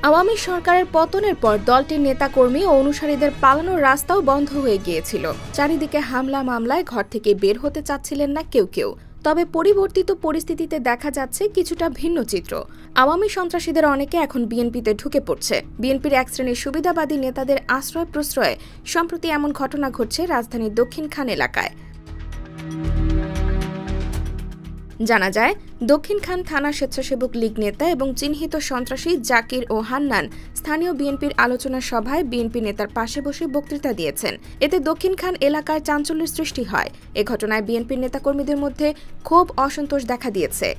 আওয়ামী সরকারের পতনের পর দলটির নেতাকর্মী ও অনুসারীদের পালানোর রাস্তাও বন্ধ হয়ে গিয়েছিল। চারিদিকে হামলা মামলায় ঘর থেকে বের হতে চাচ্ছিলেন না কেউ। তবে পরিবর্তিত পরিস্থিতিতে দেখা যাচ্ছে কিছুটা ভিন্ন চিত্র। আওয়ামী সন্ত্রাসীদের অনেকে এখন বিএনপিতে ঢুকে পড়ছে। বিএনপির এক শ্রেণীর সুবিধাবাদী নেতাদের আশ্রয় প্রশ্রয়ে সম্প্রতি এমন ঘটনা ঘটছে রাজধানীর দক্ষিণখান এলাকায়। জানা যায়, দক্ষিণখান থানা স্বেচ্ছাসেবক লীগ নেতা এবং চিহ্নিত সন্ত্রাসী জাকির ও হান্নান স্থানীয় বিএনপির আলোচনা সভায় বিএনপি নেতার পাশে বসে বক্তৃতা দিয়েছেন। এতে দক্ষিণখান এলাকায় চাঞ্চল্যের সৃষ্টি হয়। এ ঘটনায় বিএনপির নেতাকর্মীদের মধ্যে ক্ষোভ অসন্তোষ দেখা দিয়েছে।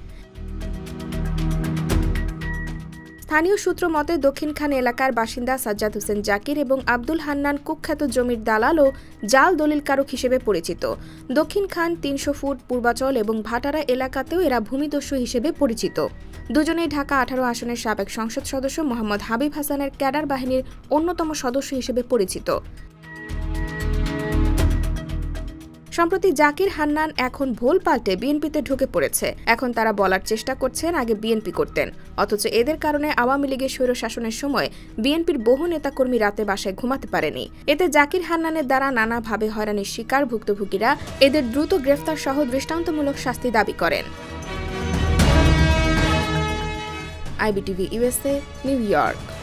স্থানীয় সূত্র মতে দক্ষিণখান এলাকার বাসিন্দা সাজ্জাদ হোসেন জাকির এবং আব্দুল হান্নান কুখ্যাত জমির দালাল ও জাল দলিলকারক হিসেবে পরিচিত। দক্ষিণখান ৩০০ ফুট পূর্বাচল এবং ভাটারা এলাকাতেও এরা ভূমিদস্যু হিসেবে পরিচিত। দুজনেই ঢাকা ১৮ আসনের সাবেক সংসদ সদস্য মোহাম্মদ হাবিব হাসানের ক্যাডার বাহিনীর অন্যতম সদস্য হিসেবে পরিচিত। সম্প্রতি জাকির হান্নান এখন ভোল পাল্টে বিএনপিতে ঢুকে পড়েছে। এখন তারা বলার চেষ্টা করছেন আগে বিএনপি করতেন, অথচ এদের কারণে আওয়ামী লীগের স্বৈরশাসনের সময় বিএনপির বহু নেতাকর্মী রাতে বাসায় ঘুমাতে পারেনি। এতে জাকির হান্নানের দ্বারা নানাভাবে হয়রানির শিকার ভুক্তভোগীরা এদের দ্রুত গ্রেফতার সহ দৃষ্টান্তমূলক শাস্তি দাবি করেন। IBTV USA, new York.